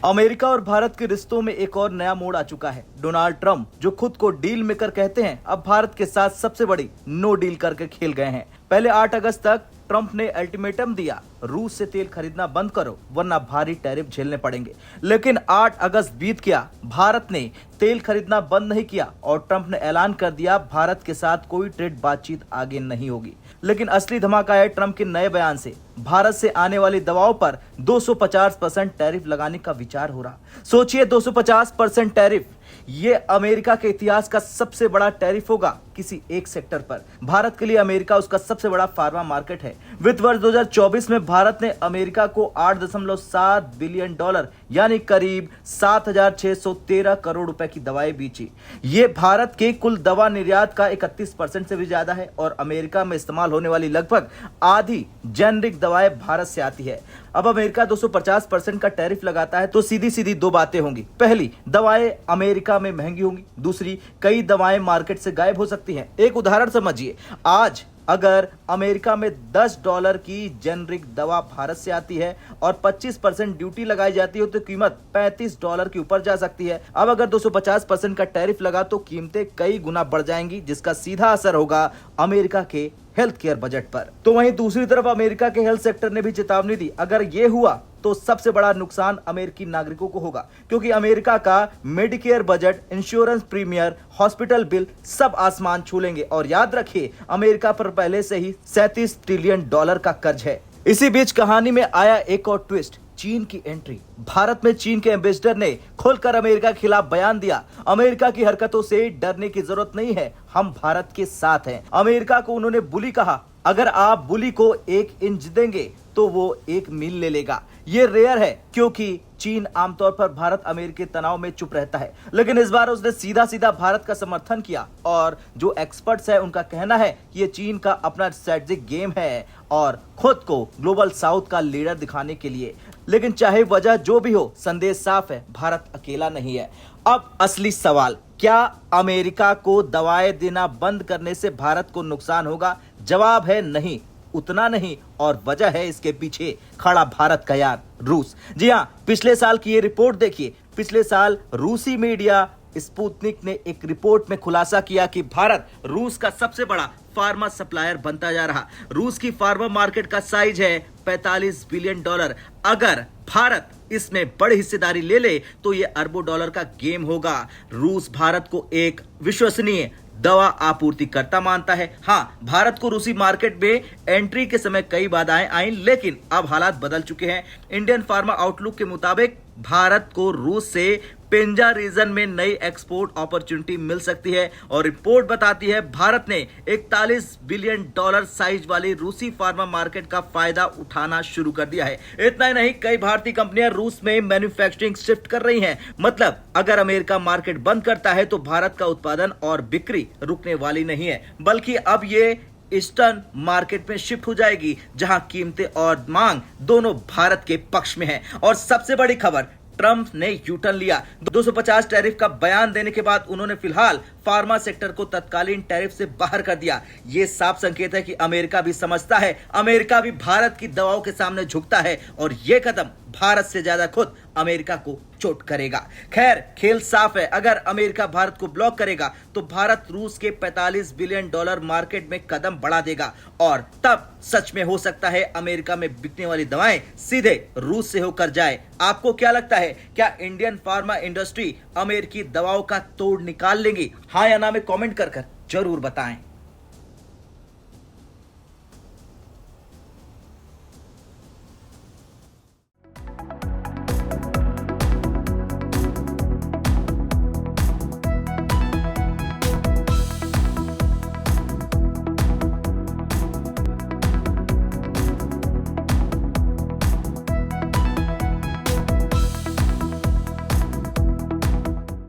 America और भारत के रिश्तों में एक और नया मोड़ आ चुका है। डोनाल्ड ट्रंप, जो खुद को डील मेकर कहते हैं, अब भारत के साथ सबसे बड़ी नो डील करके खेल गए हैं। पहले 8 अगस्त तक ट्रंप ने अल्टीमेटम दिया, रूस से तेल खरीदना बंद करो वरना भारी टैरिफ झेलने पड़ेंगे। लेकिन 8 अगस्त बीत गया, भारत ने तेल खरीदना बंद नहीं किया और ट्रंप ने ऐलान कर दिया भारत के साथ कोई ट्रेड बातचीत आगे नहीं होगी। लेकिन असली धमाका है ट्रंप के नए बयान से। भारत से आने वाली दवाओं पर 250% टैरिफ लगाने का विचार हो रहा। सोचिए, 250% टैरिफ, ये अमेरिका के इतिहास का सबसे बड़ा टैरिफ होगा किसी एक सेक्टर पर। भारत के लिए अमेरिका उसका सबसे बड़ा फार्मा मार्केट है। वित्त वर्ष 2024 में भारत ने अमेरिका को $8.7 बिलियन यानी करीब 7,613 करोड़ रुपए की दवाएं बेची। ये भारत के कुल दवा निर्यात का 31% से भी ज्यादा है और अमेरिका में इस्तेमाल होने वाली लगभग आधी जेनरिक दवाएं भारत से आती है। अब अमेरिका 250% का टैरिफ लगाता है तो सीधी सीधी दो बातें होंगी। पहली, दवाएं अमेरिका में महंगी होंगी। दूसरी, कई दवाएं मार्केट से गायब हो सकती हैं। एक उदाहरण समझिए, आज अगर अमेरिका में $10 की जेनरिक दवा भारत से आती है और 25% ड्यूटी लगाई जाती है तो कीमत $35 के ऊपर जा सकती है। अब अगर 250% का टैरिफ लगा तो कीमतें कई गुना बढ़ जाएंगी, जिसका सीधा असर होगा अमेरिका के हेल्थ केयर बजट पर। तो वहीं दूसरी तरफ अमेरिका के हेल्थ सेक्टर ने भी चेतावनी दी, अगर ये हुआ तो सबसे बड़ा नुकसान अमेरिकी नागरिकों को होगा, क्योंकि अमेरिका का Medicare budget, insurance premier, hospital bill सब आसमान छू लेंगे। और याद रखिए, अमेरिका पर पहले से ही $37 ट्रिलियन का कर्ज है। इसी बीच कहानी में आया एक और ट्विस्ट, चीन की एंट्री। भारत में चीन के एम्बेसडर ने खुलकर अमेरिका के खिलाफ बयान दिया। अमेरिका की हरकतों से डरने की जरूरत नहीं है, हम भारत के साथ हैं। अमेरिका को उन्होंने बुली कहा। अगर आप बुली को 1 इंच देंगे तो वो 1 मील ले लेगा। ये रेयर है, क्योंकि चीन आमतौर पर भारत अमेरिकी तनाव में चुप रहता है, लेकिन इस बार उसने सीधा सीधा भारत का समर्थन किया। और जो एक्सपर्ट्स है उनका कहना है कि ये चीन का अपना स्ट्रेटेजिक गेम है और खुद को ग्लोबल साउथ का लीडर दिखाने के लिए। लेकिन चाहे वजह जो भी हो, संदेश साफ है, भारत अकेला नहीं है। अब असली सवाल, क्या अमेरिका को दवाएं देना बंद करने से भारत को नुकसान होगा? जवाब है नहीं, उतना नहीं। और वजह है इसके पीछे खड़ा भारत का यार, रूस। जी हां, पिछले साल की ये रिपोर्ट देखिए। पिछले साल रूसी मीडिया स्पुतनिक ने एक रिपोर्ट में खुलासा किया कि भारत रूस का सबसे बड़ा फार्मा सप्लायर बनता जा रहा। रूस की फार्मा मार्केट का साइज है $45 बिलियन। अगर भारत इसमें बड़ी हिस्सेदारी ले ले तो ये अरबों डॉलर का गेम होगा। रूस भारत को एक विश्वसनीय दवा आपूर्तिकर्ता मानता है। हाँ, भारत को रूसी मार्केट में एंट्री के समय कई बाधाएं आई, लेकिन अब हालात बदल चुके हैं। इंडियन फार्मा आउटलुक के मुताबिक भारत को रूस से पेंजा रीजन में नई एक्सपोर्ट अपॉर्चुनिटी मिल सकती है। और रिपोर्ट बताती है भारत ने $41 बिलियन साइज वाली रूसी फार्मा मार्केट का फायदा उठाना शुरू कर दिया है। इतना ही नहीं, कई भारतीय कंपनियां रूस में मैन्युफैक्चरिंग शिफ्ट कर रही हैं। मतलब अगर अमेरिका मार्केट बंद करता है तो भारत का उत्पादन और बिक्री रुकने वाली नहीं है, बल्कि अब ये ईस्टर्न मार्केट में शिफ्ट हो जाएगी, जहां कीमतें और मांग दोनों भारत के पक्ष में है। और सबसे बड़ी खबर, ट्रंप ने यूटर्न लिया। 250 टैरिफ का बयान देने के बाद उन्होंने फिलहाल फार्मा सेक्टर को तत्कालीन टैरिफ से बाहर कर दिया। यह साफ संकेत है कि अमेरिका भी समझता है, अमेरिका भी भारत की दवाओं के सामने झुकता है और यह कदम भारत से ज्यादा खुद अमेरिका को चोट करेगा। खैर, खेल साफ है, अगर अमेरिका भारत को ब्लॉक करेगा तो भारत रूस के $45 बिलियन मार्केट में कदम बढ़ा देगा और तब सच में हो सकता है अमेरिका में बिकने वाली दवाएं सीधे रूस से होकर जाए। आपको क्या लगता है, क्या इंडियन फार्मा इंडस्ट्री अमेरिकी दवाओं का तोड़ निकाल लेगी? हाँ या ना में कमेंट कर जरूर बताएं।